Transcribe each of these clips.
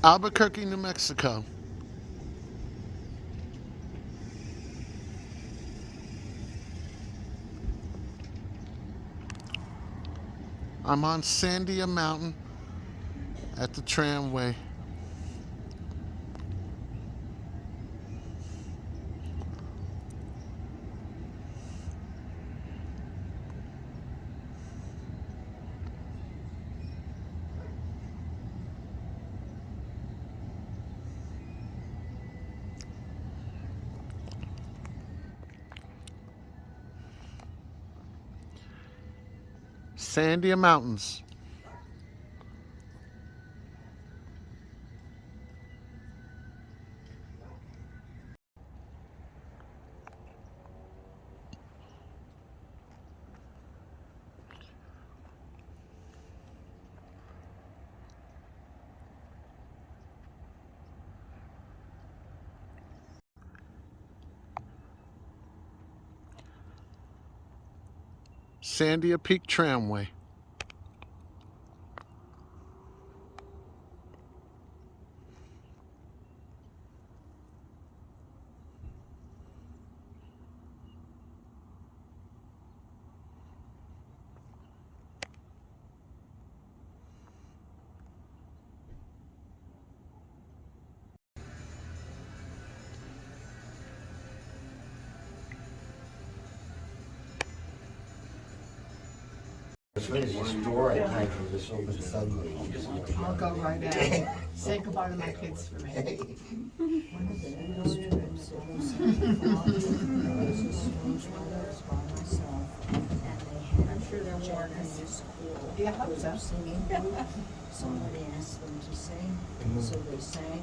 Albuquerque, New Mexico. I'm on Sandia Mountain at the tramway. Sandia Mountains. Sandia Peak Tramway. Door at night for this open suddenly. I'll go right out. Say goodbye to my kids for me. I'm sure they're warm in this school. Yeah, I hope so. Somebody asked them to sing, so they sang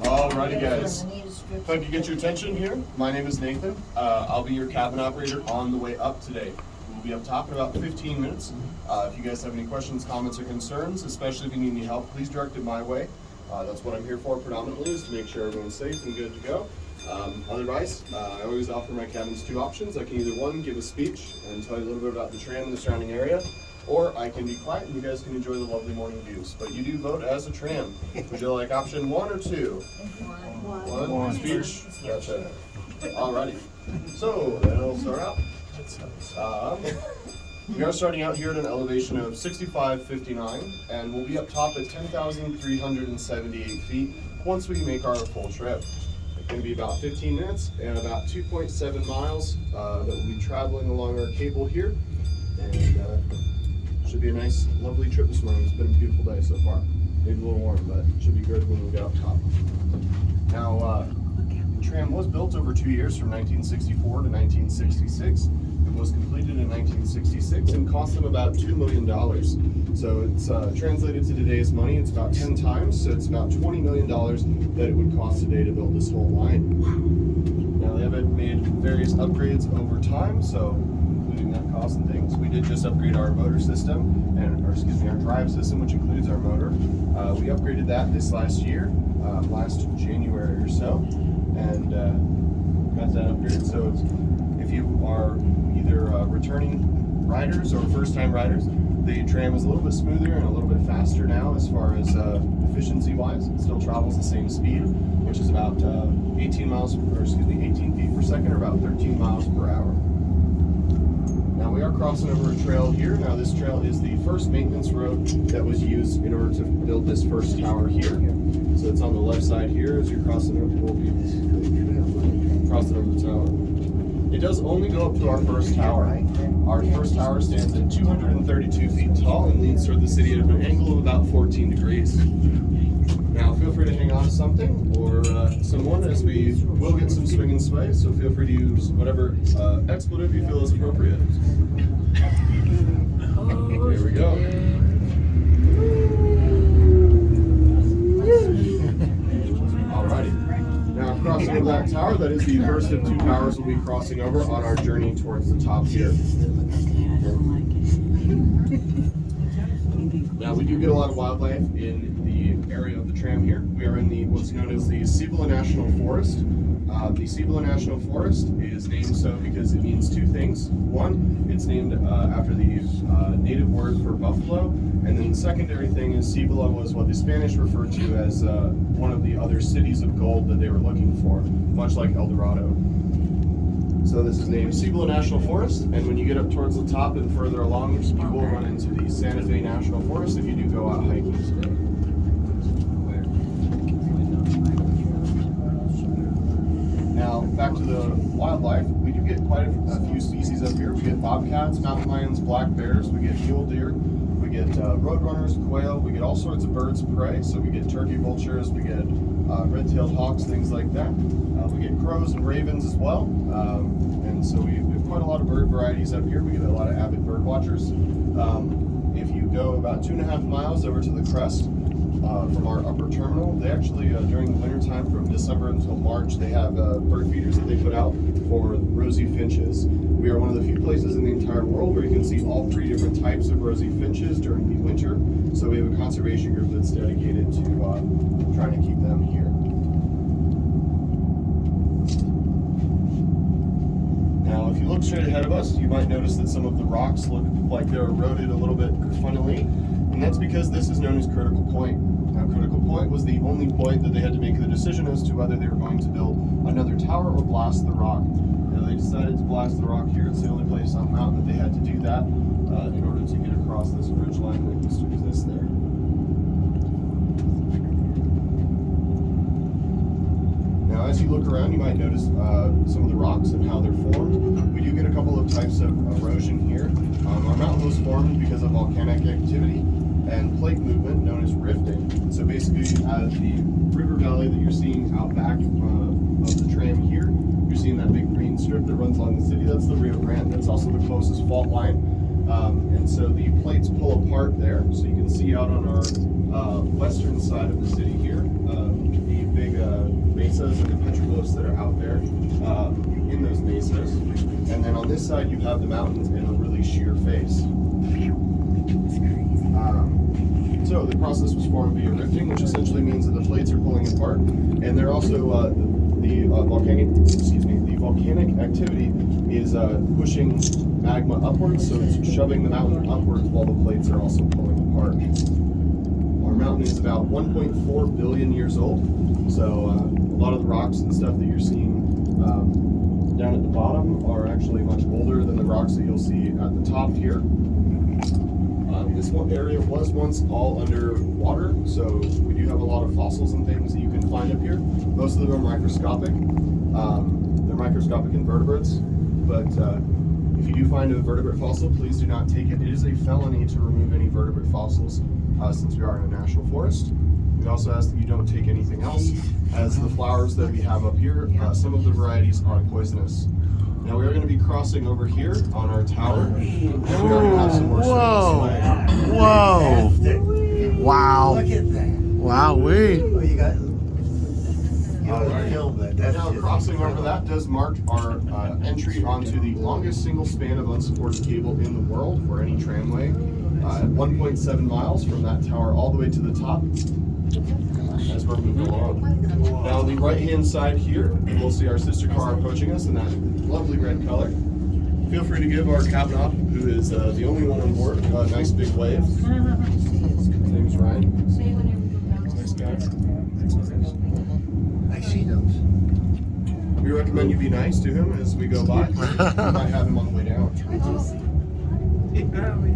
Alrighty guys, if I could get your attention here, my name is Nathan. I'll be your cabin operator on the way up today. We'll be up top in about 15 minutes. If you guys have any questions, comments, or concerns, especially if you need any help, please direct it my way. That's what I'm here for predominantly, is to make sure everyone's safe and good to go. Otherwise, I always offer my cabins two options. I can either one, give a speech and tell you a little bit about the tram and the surrounding area, or I can be quiet and you guys can enjoy the lovely morning views. But you do vote as a tram. Would you like option 1 or 2? One. Speech? Gotcha. Alrighty. So, then I'll start out. We are starting out here at an elevation of 6559, and we'll be up top at 10,378 feet once we make our full trip. It's going to be about 15 minutes and about 2.7 miles that we'll be traveling along our cable here. And should be a nice, lovely trip this morning. It's been a beautiful day so far. Maybe a little warm, but it should be good when we get up top. Now, the tram was built over 2 years, from 1964 to 1966. It was completed in 1966 and cost them about $2 million. So it's translated to today's money, it's about 10 times. So it's about $20 million that it would cost today to build this whole line. Now, they have made various upgrades over time, so that cost and things. We did just upgrade our motor system, our drive system, which includes our motor. We upgraded that this last year, last January or so, and got that upgraded. So if you are either returning riders or first-time riders, the tram is a little bit smoother and a little bit faster now as far as efficiency-wise. It still travels the same speed, which is about 18 feet per second, or about 13 miles per hour. Now we are crossing over a trail here. Now this trail is the first maintenance road that was used in order to build this first tower here. So it's on the left side here as you're crossing over. We'll be crossing over the tower. It does only go up to our first tower. Our first tower stands at 232 feet tall and leans toward the city at an angle of about 14 degrees. Now feel free to hang on to something or someone, as we will get some swing and sway, so feel free to use whatever expletive you feel is appropriate. Here we go. Alrighty. Now crossing over that tower, that is the first of 2 towers we'll be crossing over on our journey towards the top here. Now we do get a lot of wildlife in the area of the tram here. We are in what's known as the Cibola National Forest. The Cibola National Forest is named so because it means 2 things. One, it's named after the native word for buffalo, And then the secondary thing is Cibola was what the Spanish referred to as one of the other cities of gold that they were looking for, much like El Dorado. So this is named Cibola National Forest, and when you get up towards the top and further along, you will run into the Santa Fe National Forest if you do go out hiking today. Now, back to the wildlife, we do get quite a few species up here. We get bobcats, mountain lions, black bears, we get mule deer, we get roadrunners, quail, we get all sorts of birds of prey. So we get turkey vultures, we get red-tailed hawks, things like that. We get crows and ravens as well. And so we have quite a lot of bird varieties up here. We get a lot of avid bird watchers. If you go about 2.5 miles over to the crest from our upper terminal, they actually, during the winter time from December until March, they have bird feeders that they put out for rosy finches. We are one of the few places in the entire world where you can see all 3 different types of rosy finches during the winter. So we have a conservation group that's dedicated to trying to keep them here. Now, if you look straight ahead of us, you might notice that some of the rocks look like they're eroded a little bit funnily, and that's because this is known as Critical Point. Now, Critical Point was the only point that they had to make the decision as to whether they were going to build another tower or blast the rock. Now, they decided to blast the rock here. It's the only place on the mountain that they had to do that in order to get across this ridge line that used to exist there. Now, as you look around, you might notice some of the rocks and how they're formed. We do get a couple of types of erosion here. Our mountain was formed because of volcanic activity and plate movement known as rifting. So basically, the river valley that you're seeing out back of the tram here, you're seeing that big green strip that runs along the city. That's the Rio Grande. That's also the closest fault line. And so the plates pull apart there. So you can see out on our western side of the city here, the big mesas and the petroglyphs that are out there in those mesas. And then on this side, you have the mountains in a really sheer face. So the process was formed via rifting, which essentially means that the plates are pulling apart, and they're also the volcanic activity is pushing magma upwards, so it's shoving the mountain upwards while the plates are also pulling apart. Our mountain is about 1.4 billion years old, so a lot of the rocks and stuff that you're seeing down at the bottom are actually much older than the rocks that you'll see at the top here. This one area was once all underwater, so we do have a lot of fossils and things that you can find up here. Most of them are microscopic. They're microscopic invertebrates, but if you do find a vertebrate fossil, please do not take it. It is a felony to remove any vertebrate fossils since we are in a national forest. We also ask that you don't take anything else, as the flowers that we have up here, some of the varieties are poisonous. Now we are going to be crossing over here on our tower, and we are going to have some more swing. Whoa! Wow! Look at that. Wow-wee! Oh, you got Alright. film that. That's Now just crossing over incredible. that does mark our entry onto the longest single span of unsupported cable in the world for any tramway. 1.7 miles from that tower all the way to the top as we're moving along. Now on the right hand side here, we'll see our sister car approaching us in that lovely red color. Feel free to give our cabin op, who is the only one on board, a nice big wave. His name's Ryan. Nice guy. I see those. We recommend you be nice to him as we go by. We might have him on the way down.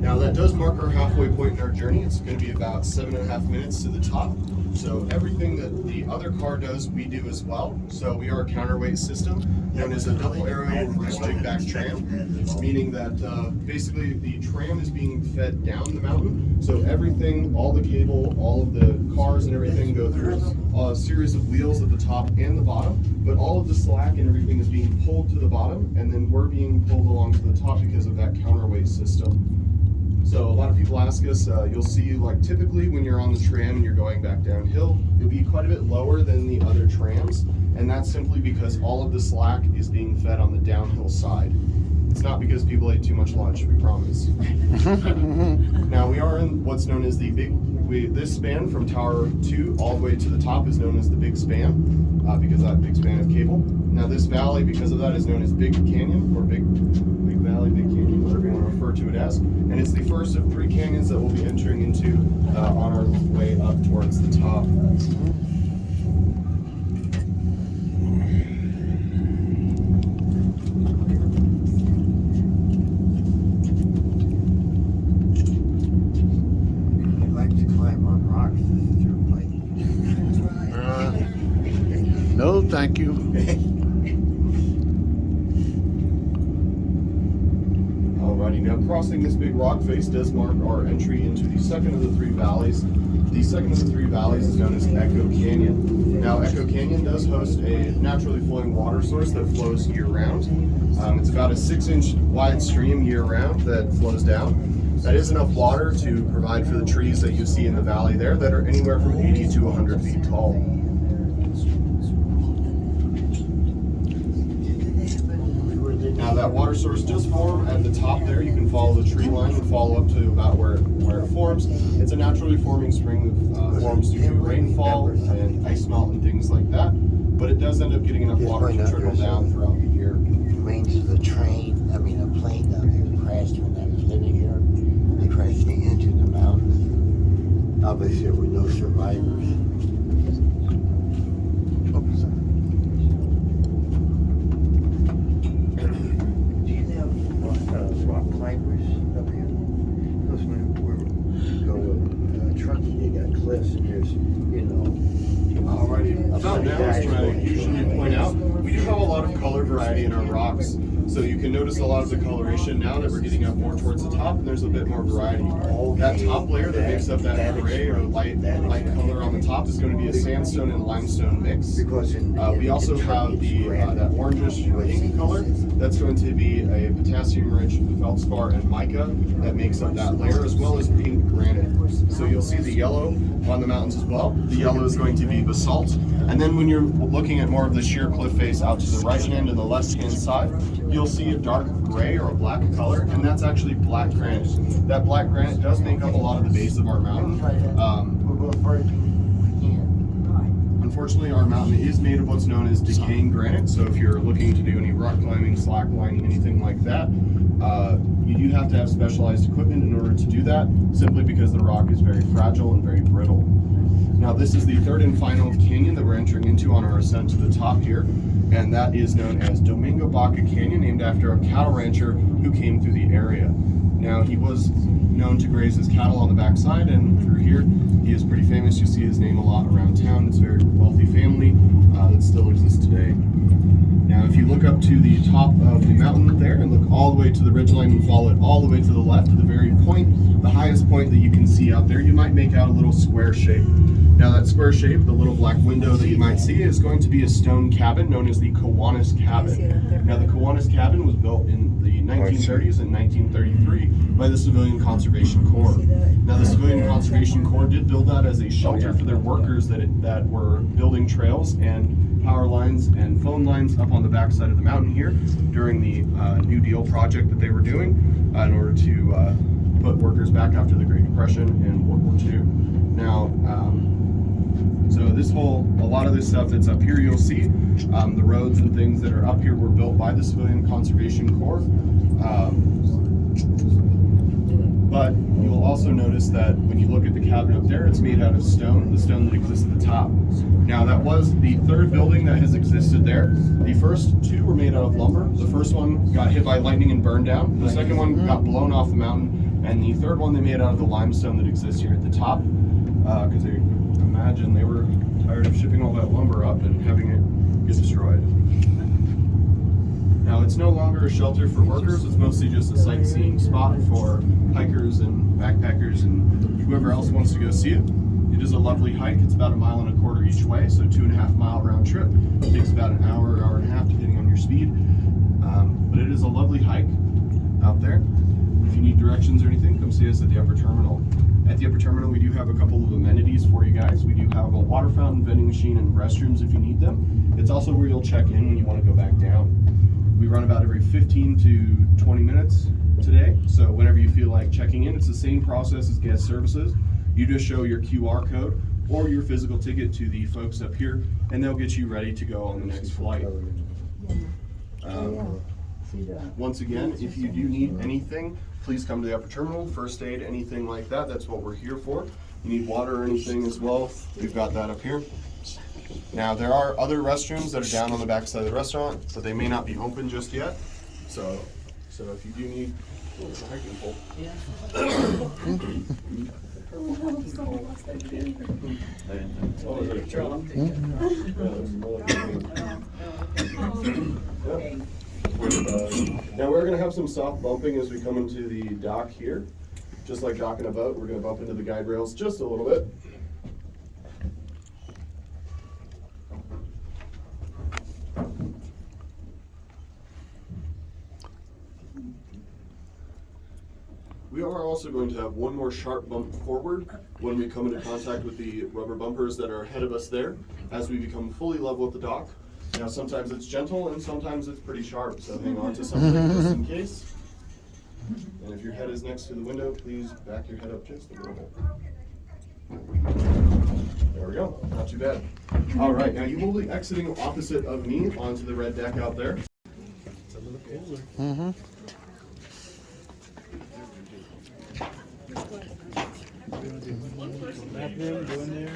Now that does mark our halfway point in our journey. It's going to be about 7.5 minutes to the top. So everything that the other car does, we do as well. So we are a counterweight system known as a double aero reverse jig-back tram, meaning that basically the tram is being fed down the mountain. So everything, all the cable, all of the cars and everything go through a series of wheels at the top and the bottom, but all of the slack and everything is being pulled to the bottom, and then we're being pulled along to the top because of that counterweight system. So a lot of people ask us, you'll see like typically when you're on the tram and you're going back downhill, you'll be quite a bit lower than the other trams, and that's simply because all of the slack is being fed on the downhill side. It's not because people ate too much lunch, we promise. Now we are in what's known as the this span from Tower 2 all the way to the top is known as the Big Span, because of that big span of cable. Now this valley, because of that, is known as Big Canyon, or Big Valley, Big Canyon, whatever you want to refer to it as. And it's the first of 3 canyons that we'll be entering into on our way up towards the top. No, thank you. Alrighty, now crossing this big rock face does mark our entry into the second of the 3 valleys. The second of the 3 valleys is known as Echo Canyon. Now, Echo Canyon does host a naturally flowing water source that flows year-round. It's about a 6-inch wide stream year-round that flows down. That is enough water to provide for the trees that you see in the valley there that are anywhere from 80 to 100 feet tall. Now that water source does form at the top there. You can follow the tree line and follow up to about where it forms. It's a naturally forming spring that forms due to rainfall and ice melt and things like that. But it does end up getting enough water to trickle down throughout the year. Remains of the plane down here crashed when I was living here. They crashed into the mountain. Obviously there were no survivors. Rock climbers up here. Because when we go trucking, they got cliffs and there's, Alrighty, about now is what I usually point out. We do have a lot of color variety in our rocks. So you can notice a lot of the coloration now that we're getting up more towards the top, and there's a bit more variety. That top layer that makes up that gray or light color on the top is going to be a sandstone and limestone mix. We also have that orangish pink color. That's going to be a potassium-rich feldspar and mica that makes up that layer, as well as pink granite. So you'll see the yellow on the mountains as well. The yellow is going to be basalt. And then when you're looking at more of the sheer cliff face out to the right hand and the left hand side, you'll see a dark gray or a black color, and that's actually black granite. That black granite does make up a lot of the base of our mountain. Unfortunately, our mountain is made of what's known as decaying granite, so if you're looking to do any rock climbing, slack lining, anything like that, you do have to have specialized equipment in order to do that, simply because the rock is very fragile and very brittle. Now, this is the 3rd and final canyon that we're entering into on our ascent to the top here, and that is known as Domingo Baca Canyon, named after a cattle rancher who came through the area. Now, he was known to graze his cattle on the backside, and through here, he is pretty famous. You see his name a lot around town. It's a very wealthy family that still exists today. Now, if you look up to the top of the mountain there and look all the way to the ridgeline and follow it all the way to the left to the very point, the highest point that you can see out there, you might make out a little square shape. Now that square shape, the little black window that you might see, is going to be a stone cabin known as the Kiwanis Cabin. Now the Kiwanis Cabin was built in the 1930s and 1933 by the Civilian Conservation Corps. Now the Civilian Conservation Corps did build that as a shelter for their workers that were building trails and power lines and phone lines up on the backside of the mountain here during the New Deal project that they were doing in order to put workers back after the Great Depression and World War II. Now, so a lot of this stuff that's up here, you'll see the roads and things that are up here were built by the Civilian Conservation Corps. But you'll also notice that when you look at the cabin up there, it's made out of stone, the stone that exists at the top. Now that was the 3rd building that has existed there. The first 2 were made out of lumber. The first one got hit by lightning and burned down. The second one got blown off the mountain. And the 3rd one they made out of the limestone that exists here at the top. Because they imagine they were tired of shipping all that lumber up and having it get destroyed. Now it's no longer a shelter for workers, it's mostly just a sightseeing spot for hikers and backpackers and whoever else wants to go see it. It is a lovely hike, it's about 1.25 miles each way, so 2.5 mile round trip. It takes about an hour, hour and a half depending on your speed. But it is a lovely hike out there. If you need directions or anything, come see us at the upper terminal. At the upper terminal, we do have a couple of amenities for you guys. We do have a water fountain, vending machine, and restrooms if you need them. It's also where you'll check in when you want to go back down. We run about every 15 to 20 minutes today. So whenever you feel like checking in, it's the same process as guest services. You just show your QR code or your physical ticket to the folks up here, and they'll get you ready to go on the next flight. Once again, if you do need anything, please come to the upper terminal, first aid, anything like that. That's what we're here for. You need water or anything as well, we've got that up here. Now, there are other restrooms that are down on the back side of the restaurant, but they may not be open just yet. So if you do need a hiking pole. Now we're going to have some soft bumping as we come into the dock here. Just like docking a boat, we're going to bump into the guide rails just a little bit. We are also going to have one more sharp bump forward when we come into contact with the rubber bumpers that are ahead of us there as we become fully level with the dock. Now sometimes it's gentle and sometimes it's pretty sharp, so hang on to something just in case. And if your head is next to the window, please back your head up just a little bit. There we go, not too bad. All right, now you will be exiting opposite of me onto the red deck out there. It's a little cooler. Bathroom, go in there.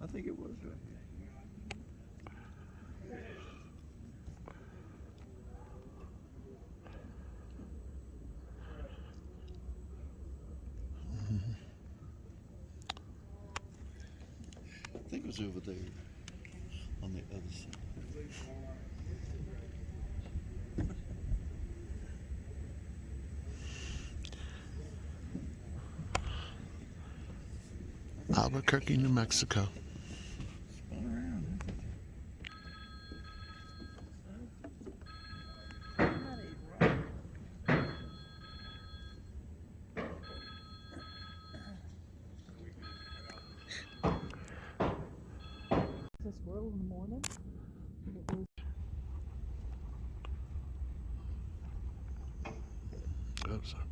I think it was right here. I think it was over there on the other side. Albuquerque, New Mexico. The squirrel in the morning. Oh, sorry.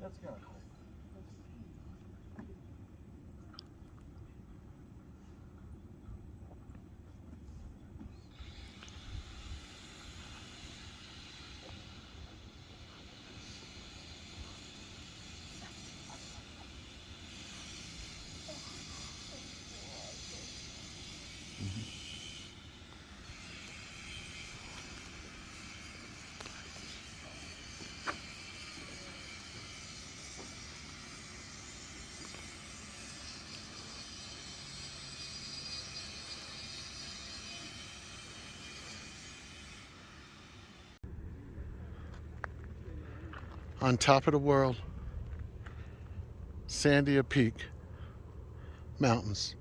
That's kind of cool. On top of the world, Sandia Peak Mountains.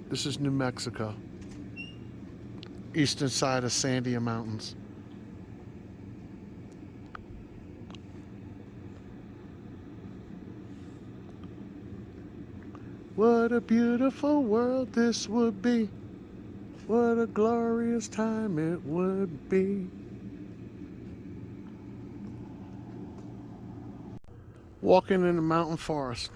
This is New Mexico, eastern side of Sandia Mountains. What a beautiful world this would be. What a glorious time it would be. Walking in the mountain forest.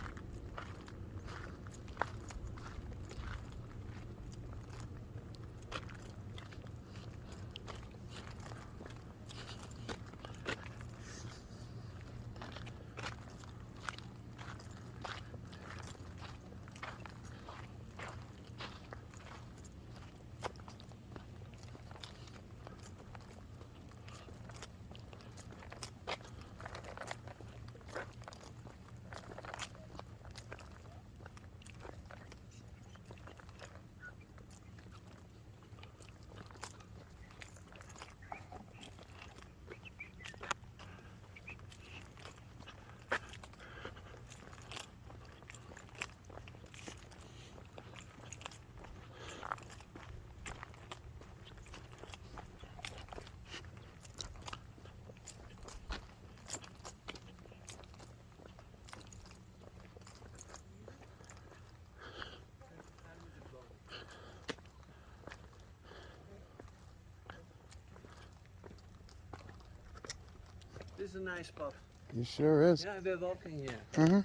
This is a nice spot. It sure is. Yeah, we're walking here. Mm-hmm. All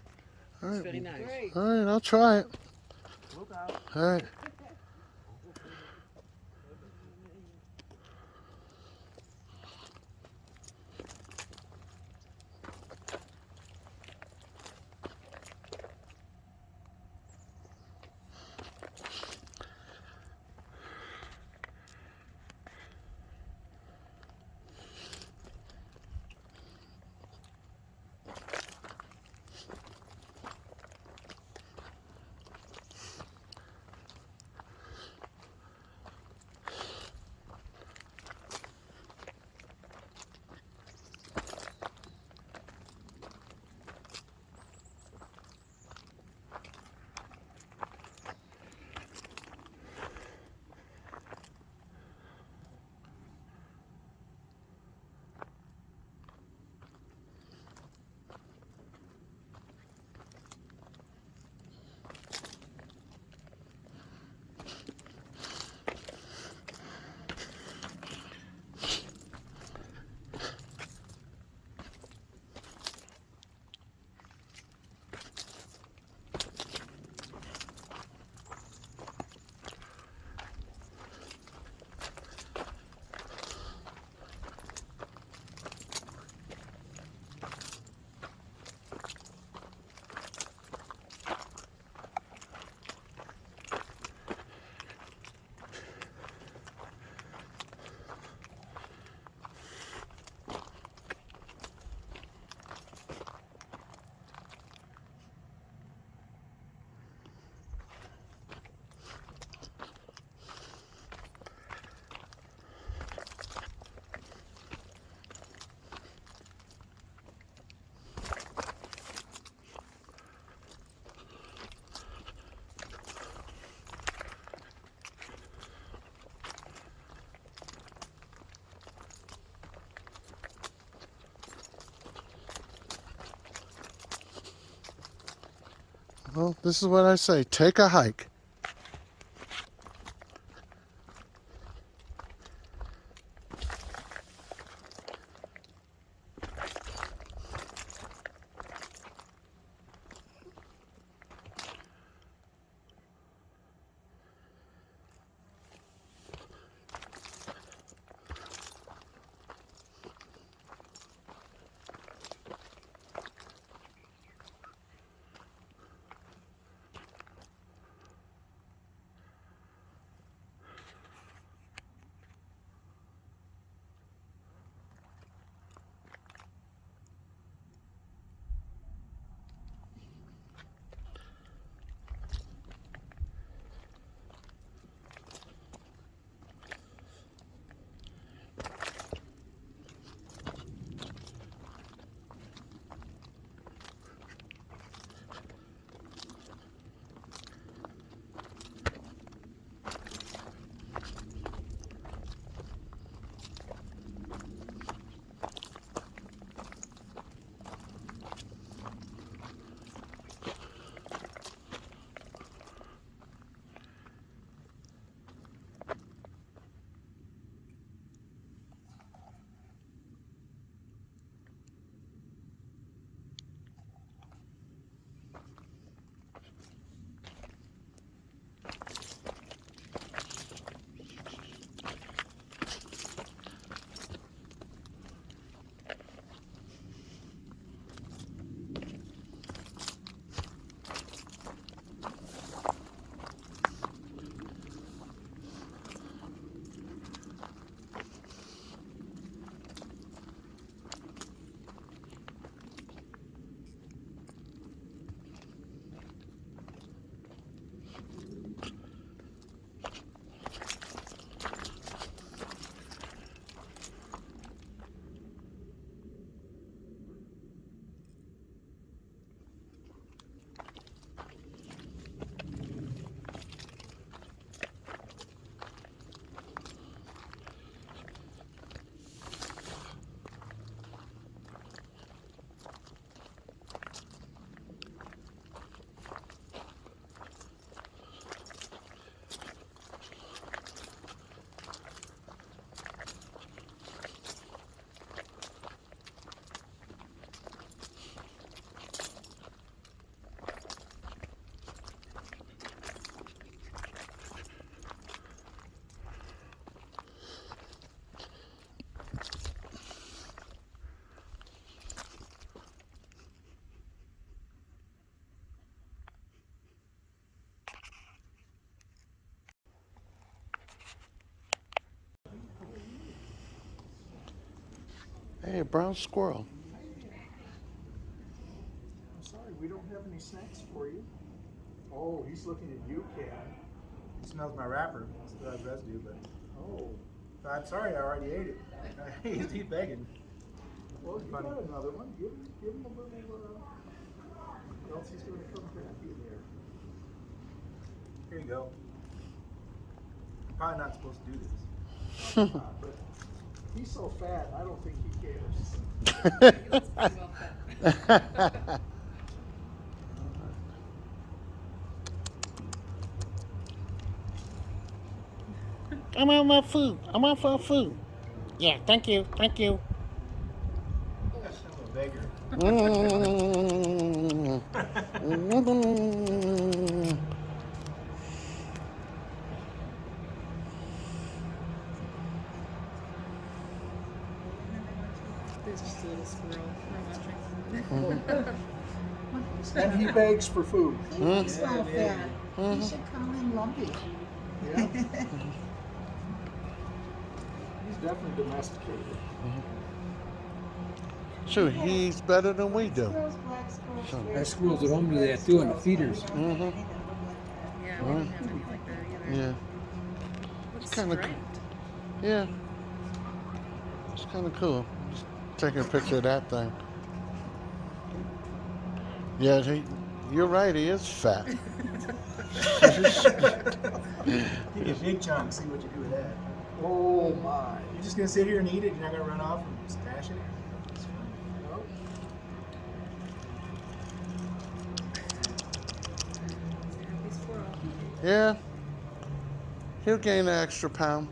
It's right. very nice. All right, I'll try it. Look out. All right. Well, this is what I say. Take a hike. Hey, brown squirrel. I'm sorry, we don't have any snacks for you. Oh, he's looking at you, Cat. He smells my wrapper. Still has residue, but oh, I'm sorry, I already ate it. He's begging. Well, you got another one. Give him a little. Else he's going to come grab you there. Here you go. I'm probably not supposed to do this, but he's so fat. I don't think he cares. I want my food. I want for food. Yeah, thank you. Thank you. I'm a beggar. There's just a little squirrel we're watching. And he begs for food. He's not fat. You should call him Lumpy. Yeah. He's definitely domesticated. Sure, he's better than we do. Squirrels, black squirrels, So- red Our schools at home do that too, and the feeders. Yeah, we don't have any like that either. Yeah. Looks kinda striped. Yeah. It's kind of cool. Just taking a picture of that thing. Yeah, you're right. He is fat. Give you a big chunk, see what you do with that. Oh my. You're just going to sit here and eat it? You're not going to run off and stash it? That's fine. Yeah. He'll gain an extra pound.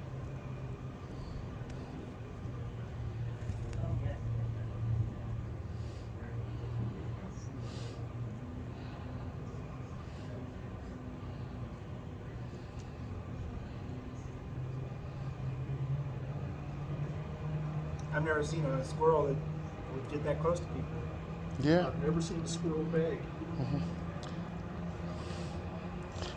I've never seen a squirrel that would get that close to people. Yeah. I've never seen a squirrel beg.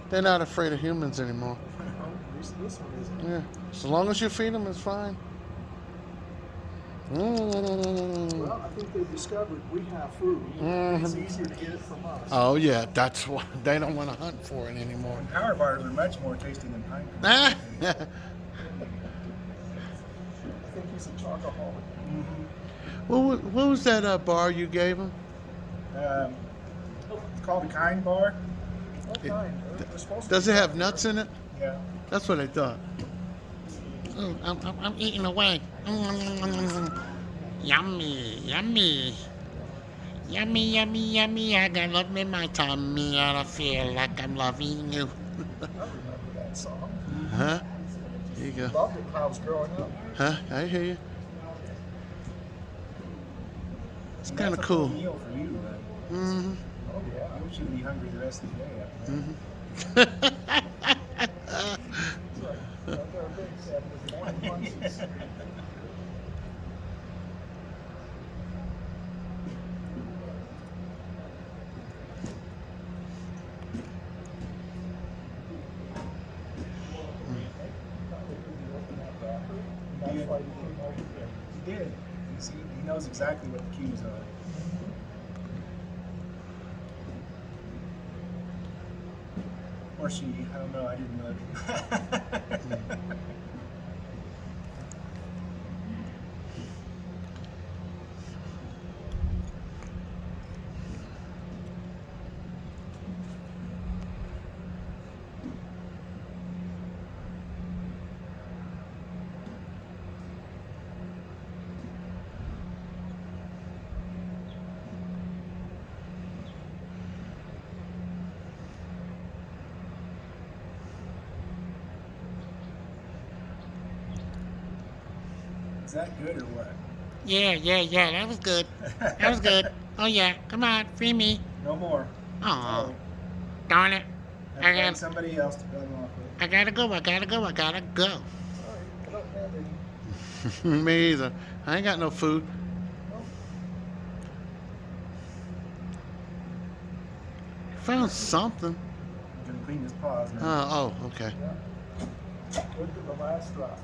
They're not afraid of humans anymore. At least this one isn't. Yeah. As long as you feed them, it's fine. Well, I think they've discovered we have food. It's easier to get it from us. Oh yeah, that's why they don't want to hunt for it anymore. Power bars are much more tasty than pine cones. I think he's a chocoholic. What was that bar you gave him? It's called the Kind Bar. Oh, fine. They're supposed to Does be it have chocolate. nuts in it? Yeah. That's what I thought. I'm eating away. Yummy, yummy. Yummy, yummy, yummy. I got love in my tummy and I feel like I'm loving you. I remember that song. Huh? There you go. Loved it when I was growing up. Huh? I hear you. It's kind of That's a cool. full meal for you, but Mm-hmm. Oh, yeah. you shouldn't be hungry the rest of the day after that. It's like, they're big, Sam, with morning munchies. That's why you came over here. He did. He knows exactly what the cues are. Or she, I don't know, I didn't look. Is that good or what? Yeah, that was good. That was good. Oh yeah, come on, free me. No more. Aw, darn it. I'll I find got, somebody else to build off with. I gotta go. Sorry, I don't have any. Me either. I ain't got no food. Found something. I'm gonna clean his paws now. Oh, okay. Good to the last drop.